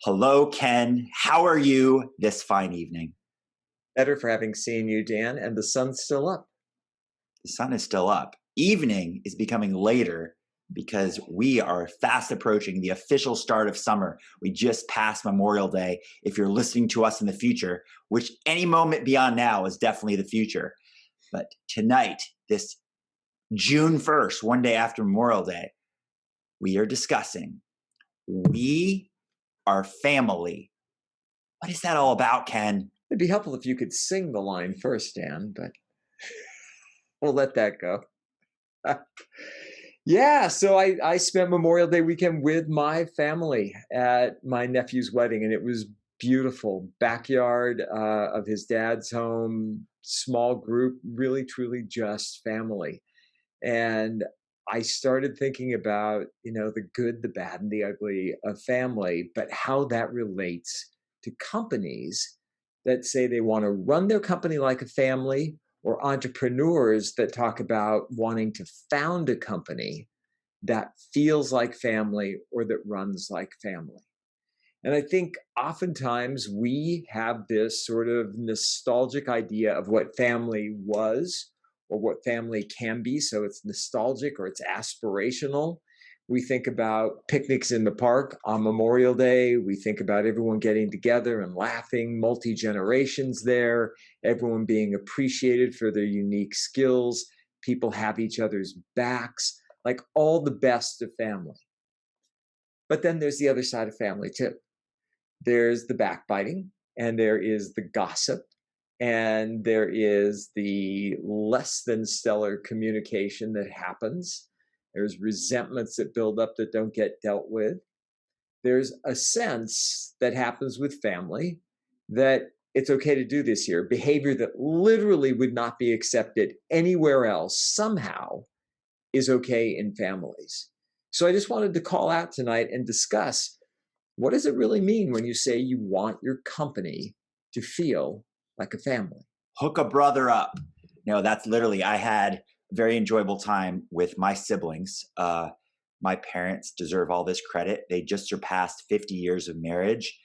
Hello, Ken. How are you this fine evening? Better for having seen you, Dan, and the sun's still up. The sun is still up. Evening is becoming later because we are fast approaching the official start of summer. We just passed Memorial Day. If you're listening to us in the future, which any moment beyond now is definitely the future. But tonight, this June 1st, one day after Memorial Day, we are discussing We Are Family. What is that all about, Ken? It'd be helpful if you could sing the line first, Dan, but we'll let that go. Yeah, so I spent Memorial Day weekend with my family at my nephew's wedding, and it was beautiful. Backyard of his dad's home, small group, really, truly just family. And I started thinking about, the good, the bad, and the ugly of family, but how that relates to companies that say they want to run their company like a family, or entrepreneurs that talk about wanting to found a company that feels like family or that runs like family. And I think oftentimes we have this sort of nostalgic idea of what family was or what family can be. So it's nostalgic or it's aspirational. We think about picnics in the park on Memorial Day. We think about everyone getting together and laughing, multi generations there, everyone being appreciated for their unique skills. People have each other's backs, like all the best of family. But then there's the other side of family too. There's the backbiting, and there is the gossip, and there is the less than stellar communication that happens. There's resentments that build up that don't get dealt with. There's a sense that happens with family that it's okay to do this here. Behavior that literally would not be accepted anywhere else somehow is okay in families. So I just wanted to call out tonight and discuss, what does it really mean when you say you want your company to feel like a family? Hook a brother up. That's literally, I had a very enjoyable time with my siblings. My parents deserve all this credit. They just surpassed 50 years of marriage.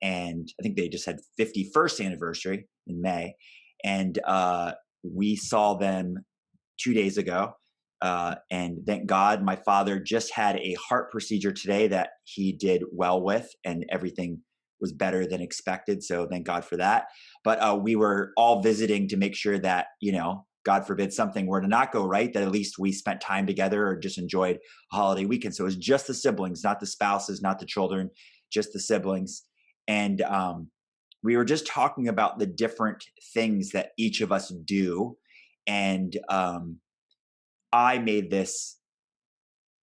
And I think they just had 51st anniversary in May. And we saw them 2 days ago. And thank God my father just had a heart procedure today that he did well with, and everything was better than expected. So thank God for that. But we were all visiting to make sure that, God forbid something were to not go right, that at least we spent time together or just enjoyed a holiday weekend. So it was just the siblings, not the spouses, not the children, just the siblings. And we were just talking about the different things that each of us do. And I made this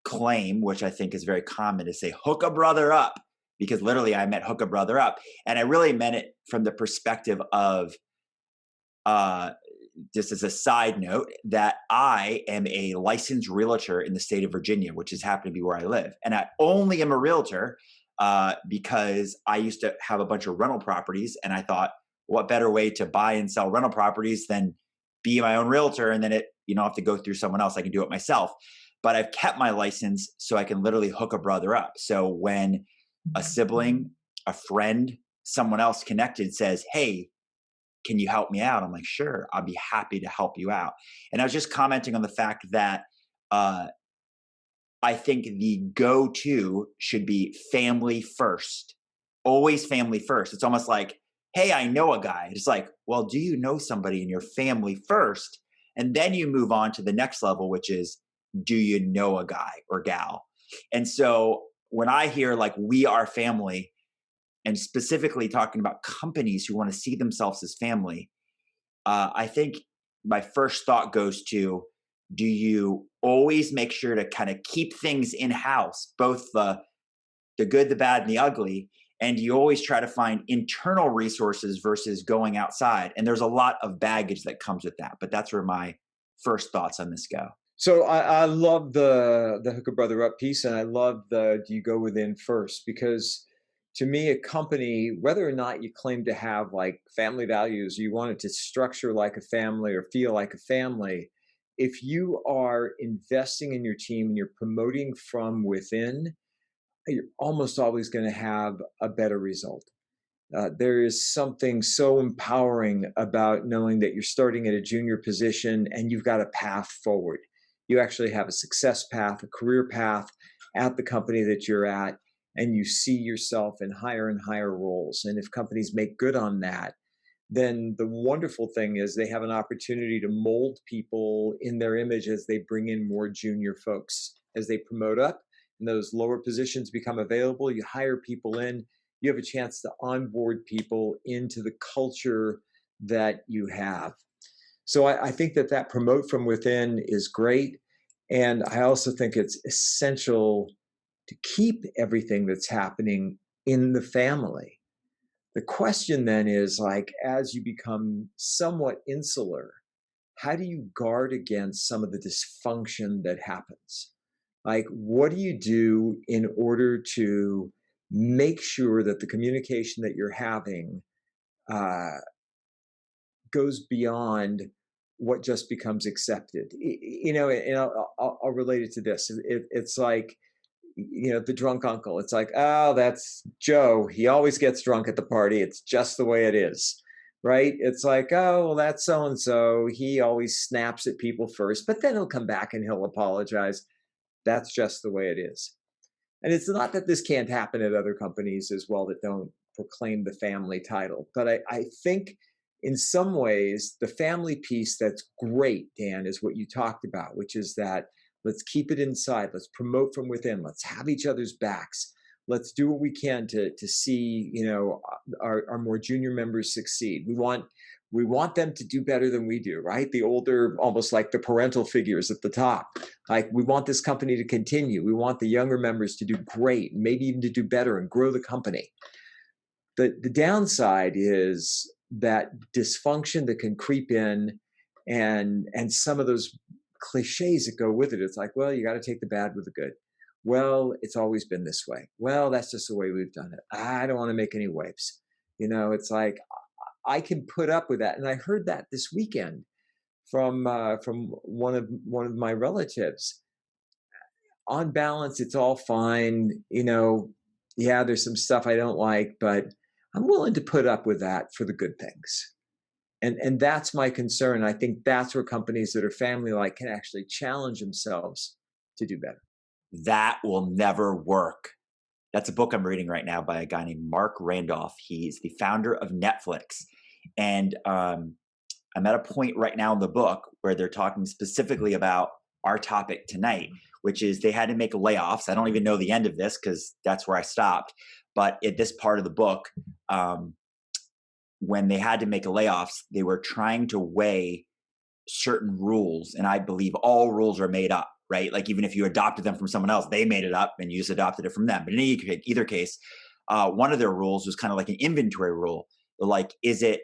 claim, which I think is very common, to say, hook a brother up, because literally I meant hook a brother up. And I really meant it from the perspective of, just as a side note, that I am a licensed realtor in the state of Virginia, which has happened to be where I live. And I only am a realtor because I used to have a bunch of rental properties. And I thought, what better way to buy and sell rental properties than be my own realtor? And then you don't have to go through someone else. I can do it myself. But I've kept my license so I can literally hook a brother up. So when a sibling, a friend, someone else connected says, hey, can you help me out? I'm like, sure, I'll be happy to help you out. And I was just commenting on the fact that I think the go-to should be family first, always family first. It's almost like, hey, I know a guy. It's like, well, do you know somebody in your family first? And then you move on to the next level, which is, do you know a guy or gal? And so when I hear like we are family, and specifically talking about companies who want to see themselves as family, I think my first thought goes to, do you always make sure to kind of keep things in house, both the good, the bad, and the ugly? And you always try to find internal resources versus going outside. And there's a lot of baggage that comes with that. But that's where my first thoughts on this go. So I love the hook a brother up piece, and I love the do you go within first, because to me a company, whether or not you claim to have like family values, you want it to structure like a family or feel like a family, if you are investing in your team and you're promoting from within, you're almost always going to have a better result. There is something so empowering about knowing that you're starting at a junior position and you've got a path forward. You actually have a success path, a career path at the company that you're at, and you see yourself in higher and higher roles. And if companies make good on that, then the wonderful thing is they have an opportunity to mold people in their image as they bring in more junior folks. As they promote up and those lower positions become available, you hire people in, you have a chance to onboard people into the culture that you have. So I think that that promote from within is great. And I also think it's essential to keep everything that's happening in the family. The question then is like, as you become somewhat insular, how do you guard against some of the dysfunction that happens? Like, what do you do in order to make sure that the communication that you're having uh, goes beyond what just becomes accepted? And I'll relate it to this. It's like, the drunk uncle. It's like, oh, that's Joe. He always gets drunk at the party. It's just the way it is. Right? It's like, oh, well, that's so and so. He always snaps at people first, but then he'll come back and he'll apologize. That's just the way it is. And it's not that this can't happen at other companies as well that don't proclaim the family title. But I think in some ways, the family piece that's great, Dan, is what you talked about, which is that let's keep it inside. Let's promote from within. Let's have each other's backs. Let's do what we can to see, our more junior members succeed. We want them to do better than we do, right? The older, almost like the parental figures at the top. Like, we want this company to continue. We want the younger members to do great, maybe even to do better and grow the company. The downside is that dysfunction that can creep in, and some of those cliches that go with it. It's like, well, you got to take the bad with the good. Well, it's always been this way. Well, that's just the way we've done it. I don't want to make any waves. It's like, I can put up with that. And I heard that this weekend from one of my relatives. On balance, it's all fine. Yeah, there's some stuff I don't like, but I'm willing to put up with that for the good things. And that's my concern. I think that's where companies that are family-like can actually challenge themselves to do better. That will never work. That's a book I'm reading right now by a guy named Mark Randolph. He's the founder of Netflix. And I'm at a point right now in the book where they're talking specifically about our topic tonight, which is they had to make layoffs. I don't even know the end of this because that's where I stopped. But at this part of the book, when they had to make layoffs, they were trying to weigh certain rules. And I believe all rules are made up, right? Like, even if you adopted them from someone else, they made it up and you just adopted it from them. But in either case, one of their rules was kind of like an inventory rule. Like, is it,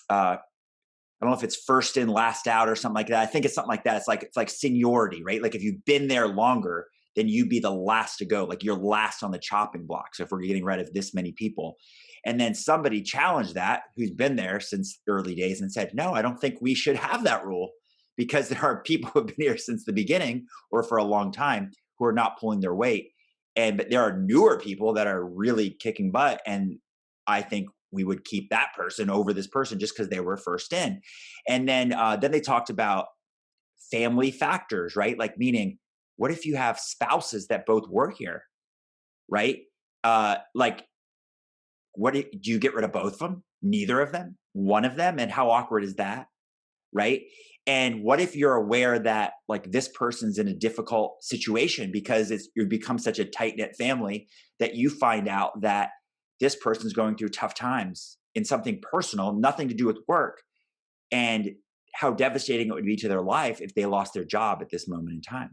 I don't know if it's first in, last out or something like that. I think it's something like that. It's like seniority, right? Like, if you've been there longer, then you be the last to go. Like, you're last on the chopping block. So if we're getting rid of this many people, and then somebody challenged that, who's been there since the early days, and said, no, I don't think we should have that rule, because there are people who have been here since the beginning or for a long time who are not pulling their weight. But there are newer people that are really kicking butt. And I think we would keep that person over this person just because they were first in. And then they talked about family factors, right? Like, meaning, what if you have spouses that both work here, right? Like, do you get rid of both of them? Neither of them? One of them? And how awkward is that? Right? And what if you're aware that, like, this person's in a difficult situation because you become such a tight-knit family that you find out that this person's going through tough times in something personal, nothing to do with work, and how devastating it would be to their life if they lost their job at this moment in time.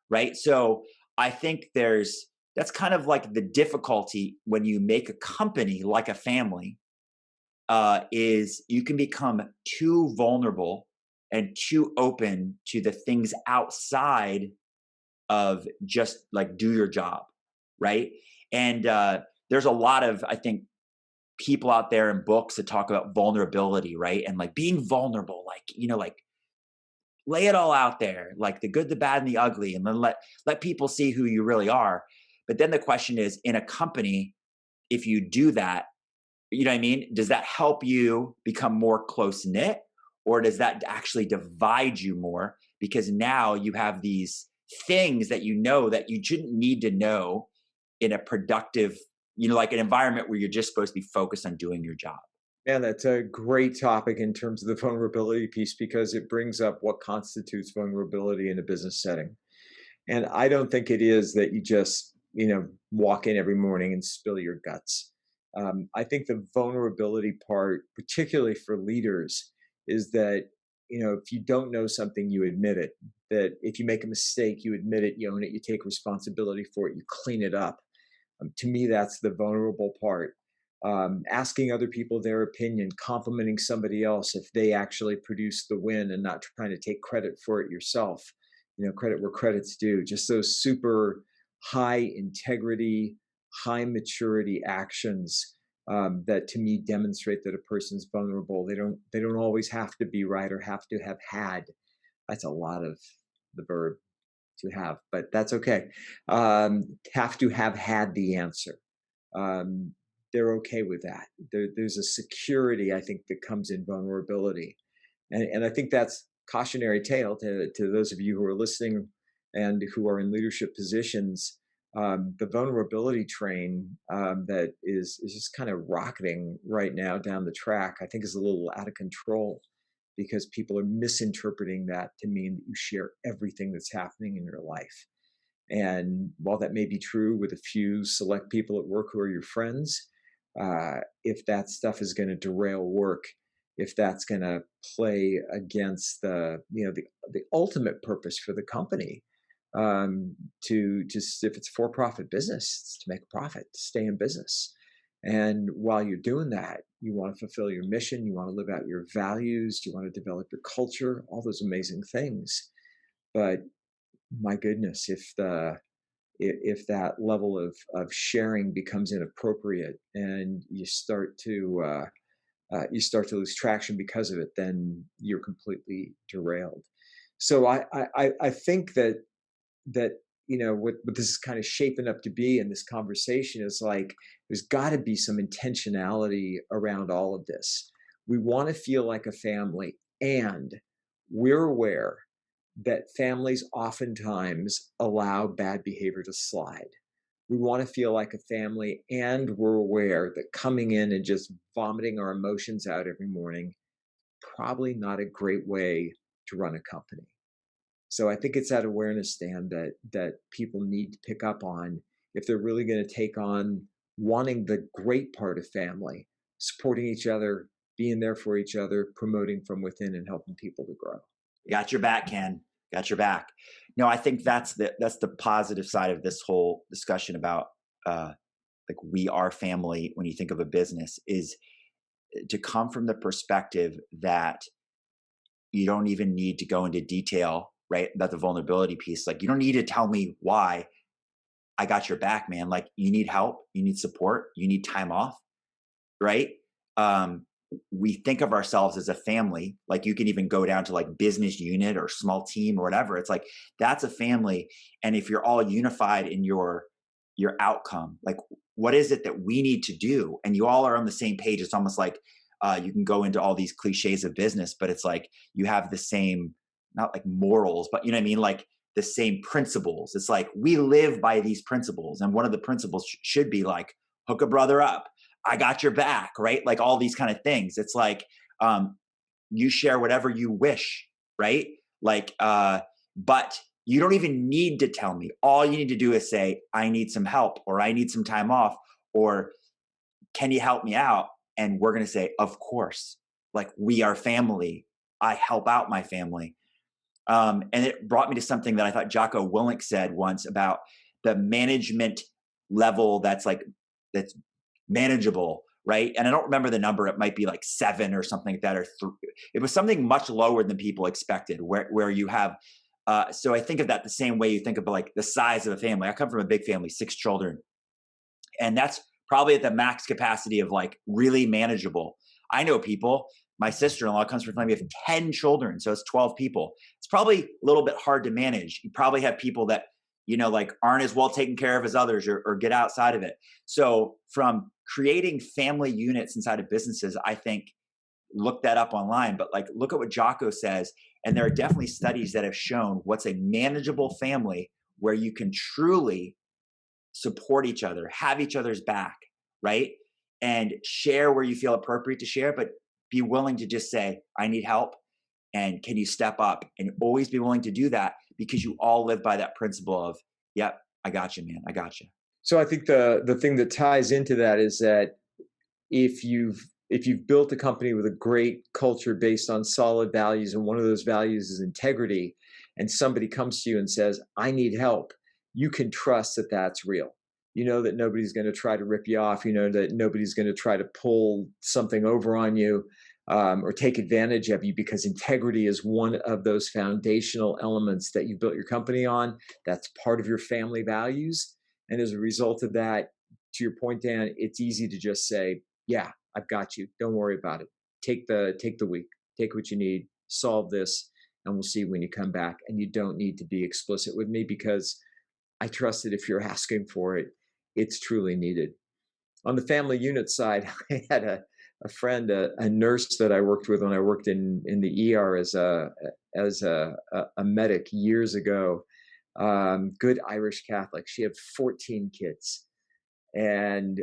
Right? So I think that's kind of like the difficulty when you make a company like a family, is you can become too vulnerable and too open to the things outside of just like do your job, right? And there's a lot of, I think, people out there in books that talk about vulnerability, right? And like being vulnerable, like, like, lay it all out there, like the good, the bad, and the ugly, and then let people see who you really are. But then the question is, in a company, if you do that, you know what I mean? Does that help you become more close knit, or does that actually divide you more? Because now you have these things that you know that you shouldn't need to know in a productive, like an environment where you're just supposed to be focused on doing your job. Man, that's a great topic in terms of the vulnerability piece because it brings up what constitutes vulnerability in a business setting. And I don't think it is that you just, walk in every morning and spill your guts. I think the vulnerability part, particularly for leaders, is that, if you don't know something, you admit it. That if you make a mistake, you admit it, you own it, you take responsibility for it, you clean it up. To me, that's the vulnerable part. Asking other people their opinion, complimenting somebody else if they actually produce the win and not trying to take credit for it yourself. Credit where credit's due. Just those super high integrity, high maturity actions that to me demonstrate that a person's vulnerable. They don't always have to be right or have to have had. That's a lot of the verb to have, but that's okay. Have to have had the answer. Um, they're okay with that. There's a security, I think, that comes in vulnerability. And I think that's cautionary tale to those of you who are listening and who are in leadership positions. The vulnerability train that is just kind of rocketing right now down the track, I think is a little out of control because people are misinterpreting that to mean that you share everything that's happening in your life. And while that may be true with a few select people at work who are your friends, if that stuff is going to derail work, if that's going to play against the ultimate purpose for the company, to just if it's for-profit business, it's to make a profit, to stay in business. And while you're doing that, you want to fulfill your mission, you want to live out your values, you want to develop your culture, all those amazing things. But my goodness, if that level of sharing becomes inappropriate and you start to lose traction because of it, then you're completely derailed. So I think that what this is kind of shaping up to be in this conversation is like there's got to be some intentionality around all of this. We want to feel like a family, and we're aware that families oftentimes allow bad behavior to slide. We want to feel like a family, and we're aware that coming in and just vomiting our emotions out every morning, probably not a great way to run a company. So I think it's that awareness, Dan, that people need to pick up on if they're really going to take on wanting the great part of family, supporting each other, being there for each other, promoting from within, and helping people to grow. Got your back, Ken. Got your back. No, I think that's the positive side of this whole discussion about like we are family. When you think of a business, is to come from the perspective that you don't even need to go into detail, right? About the vulnerability piece. Like you don't need to tell me why. I got your back, man. Like you need help, you need support, you need time off, right? We think of ourselves as a family. Like you can even go down to like business unit or small team or whatever. It's like that's a family. And if you're all unified in your outcome, like what is it that we need to do? And you all are on the same page. It's almost like you can go into all these cliches of business, but it's like you have the same, not like morals, but you know what I mean? Like the same principles. It's like we live by these principles. And one of the principles should be like hook a brother up. I got your back, right? Like all these kind of things. It's like you share whatever you wish, right? Like, but you don't even need to tell me. All you need to do is say, I need some help, or I need some time off, or can you help me out? And we're going to say, of course, like we are family. I help out my family. And it brought me to something that I thought Jocko Willink said once about the management level that's manageable, right? And I don't remember the number. It might be like 7 or something like that, or it was something much lower than people expected, where you have. So I think of that the same way you think of like the size of a family. I come from a big family, 6 children, and that's probably at the max capacity of like really manageable. I know people. My sister-in-law comes from a family of 10 children, so it's 12 people. It's probably a little bit hard to manage. You probably have people that like aren't as well taken care of as others, or get outside of it. So from creating family units inside of businesses, I think, look that up online, but like look at what Jocko says. And there are definitely studies that have shown what's a manageable family where you can truly support each other, have each other's back, right? And share where you feel appropriate to share, but be willing to just say, I need help. And can you step up? And always be willing to do that, because you all live by that principle of, yep, I got you, man. I got you. So I think the thing that ties into that is that if you've built a company with a great culture based on solid values, and one of those values is integrity, and somebody comes to you and says, I need help, you can trust that that's real. You know that nobody's going to try to rip you off. You know that nobody's going to try to pull something over on you, or take advantage of you, because integrity is one of those foundational elements that you built your company on. That's part of your family values. And as a result of that, to your point, Dan, it's easy to just say, yeah, I've got you. Don't worry about it. Take the week, take what you need, solve this, and we'll see when you come back. And you don't need to be explicit with me, because I trust that if you're asking for it, it's truly needed. On the family unit side, I had a friend, a nurse that I worked with when I worked in the ER as a medic years ago. Good Irish Catholic. She had 14 kids. And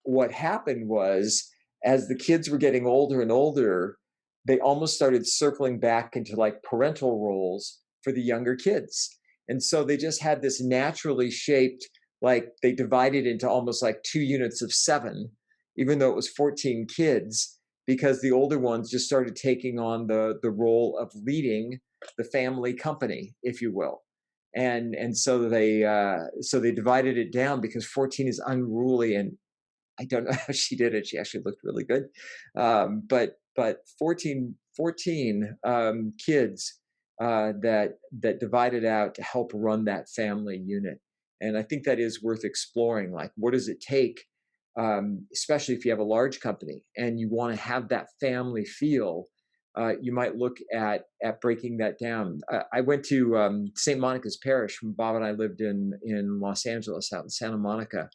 what happened was, as the kids were getting older and older, they almost started circling back into like parental roles for the younger kids. And so they just had this naturally shaped, like they divided into almost like 2 units of 7, even though it was 14 kids, because the older ones just started taking on the role of leading the family company, if you will. And so they divided it down, because 14 is unruly, and I don't know how she did it. She actually looked really good, but 14 kids that divided out to help run that family unit. And I think that is worth exploring. Like, what does it take, especially if you have a large company and you want to have that family feel? You might look at breaking that down. I went to St. Monica's Parish when Bob and I lived in Los Angeles, out in Santa Monica.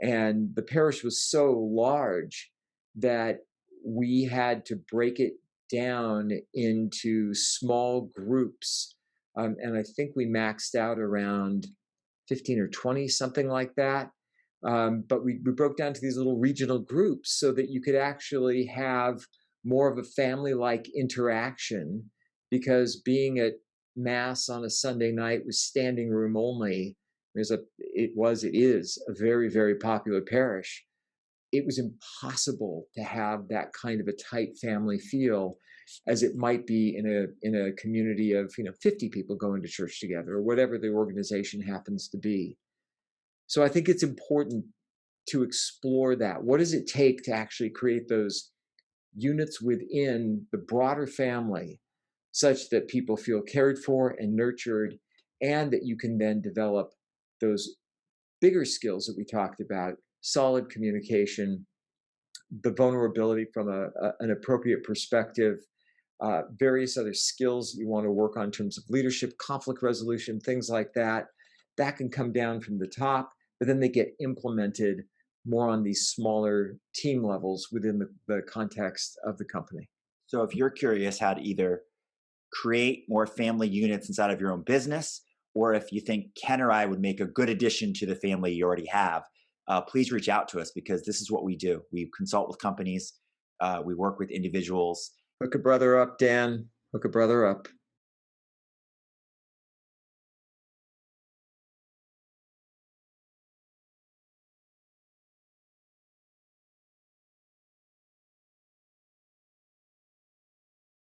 And the parish was so large that we had to break it down into small groups. And I think we maxed out around 15 or 20, something like that. But we broke down to these little regional groups so that you could actually have more of a family-like interaction, because being at Mass on a Sunday night with standing room only, it is a very, very popular parish. It was impossible to have that kind of a tight family feel as it might be in a community of 50 people going to church together, or whatever the organization happens to be. So I think it's important to explore that. What does it take to actually create those units within the broader family, such that people feel cared for and nurtured, and that you can then develop those bigger skills that we talked about: solid communication, the vulnerability from an appropriate perspective, various other skills you want to work on in terms of leadership, conflict resolution, things like that. That can come down from the top, but then they get implemented more on these smaller team levels within the context of the company. So if you're curious how to either create more family units inside of your own business, or if you think Ken or I would make a good addition to the family you already have, please reach out to us, because this is what we do. We consult with companies. We work with individuals. Hook a brother up, Dan. Hook a brother up.